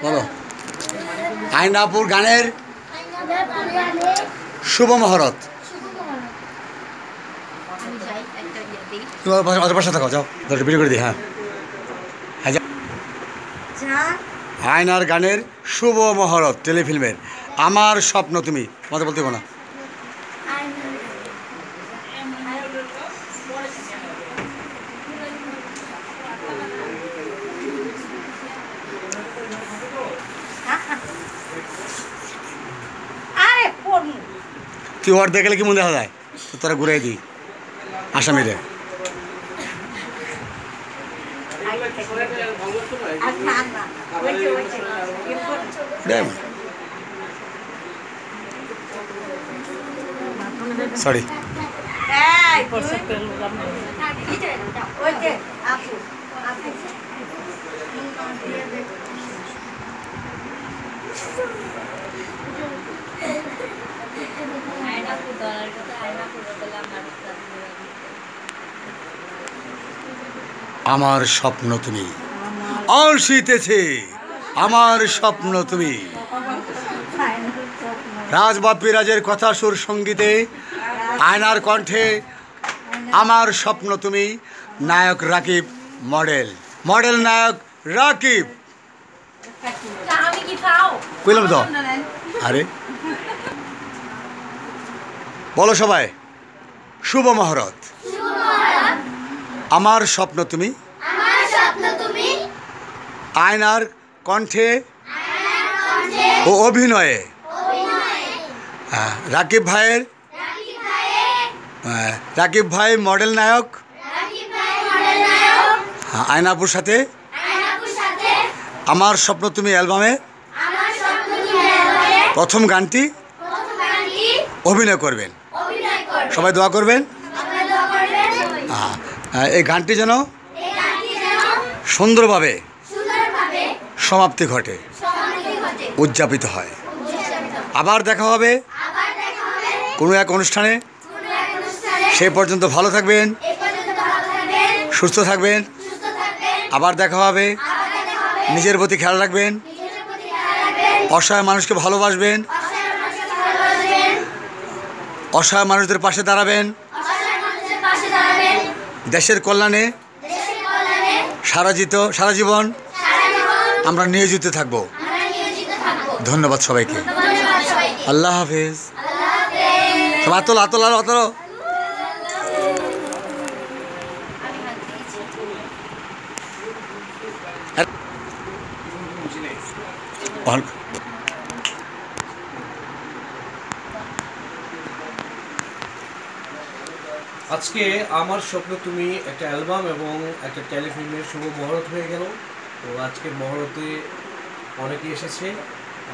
বলো। আয়নাপুর গানের শুভ মহরত। তোমার পাশে থাকো, যাও ভিডিও করে দিই। হ্যাঁ, আয়নার গানের শুভ মহরত টেলিফিল্মের আমার স্বপ্ন তুমি। তোমাদের বলতে না। তুই ওর দেখলে কি মনে দেখা যায়? তো তোরা ঘুরাই দিই আসামিরে। সরি, আমার স্বপ্ন তুমি অলসিতেছে, আমার স্বপ্ন তুমি। রাজবাপ্পি রাজের কথা সুর সঙ্গীতে আয়নার কণ্ঠে আমার স্বপ্ন তুমি। নায়ক রাকিব, মডেল নায়ক রাকিব। কইলাম তো। আরে বলো সবাই, শুভ মহরত। আমার স্বপ্ন তুমি, আয়নার কণ্ঠে ও অভিনয়ে রাকিব ভাই মডেল নায়ক। আয়নাপুর সাথে আমার স্বপ্ন তুমি অ্যালবামে প্রথম গানটি অভিনয় করবেন। সবাই দোয়া করবেন এই গানটি যেন সুন্দরভাবে সমাপ্তি ঘটে, উদযাপিত হয়। আবার দেখা হবে কোনো এক অনুষ্ঠানে। সে পর্যন্ত ভালো থাকবেন, সুস্থ থাকবেন। আবার দেখা হবে। নিজের প্রতি খেয়াল রাখবেন, অসহায় মানুষকে ভালোবাসবেন, অসহায় মানুষদের পাশে দাঁড়াবেন। দেশের কল্যাণে সারা জীবন আমরা নিয়োজিত থাকব। ধন্যবাদ সবাইকে। আল্লাহ হাফেজ। আতলো আজকে আমার স্বপ্ন তুমি একটা অ্যালবাম এবং একটা টেলিফিল্মের শুভ মহরত হয়ে গেল। তো আজকের মহরতে অনেকে এসেছে,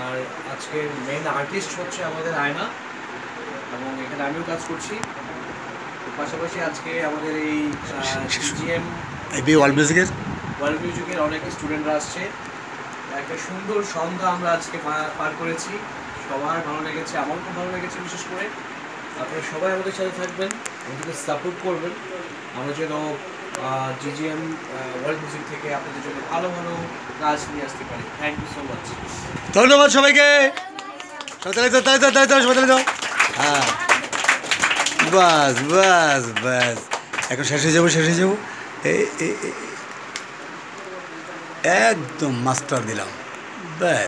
আর আজকের মেইন আর্টিস্ট হচ্ছে আমাদের আয়না, এবং এখানে আমিও কাজ করছি। পাশাপাশি আজকে আমাদের এই জিএম ওয়ার্ল্ড মিউজিকের অনেক স্টুডেন্টরা আসছে। একটা সুন্দর সন্ধ্যা আমরা আজকে পার করেছি। সবার ভালো লেগেছে, আমার খুব ভালো লেগেছে। বিশেষ করে আপনারা সবাই আমাদের সাথে থাকবেন, আমাদেরকে সাপোর্ট করবেন। আমরা যেন জিজিএম ওয়ার্ল্ড মিউজিক থেকে আপনাদের জন্য ভালো ভালো কাজ নিয়ে আসতে পারি। Thank you so much. ধন্যবাদ সবাইকে। হ্যাঁ, বাস এখন শেষ হয়ে যাবো। একদম মাস্টার দিলাম। ব্যাস।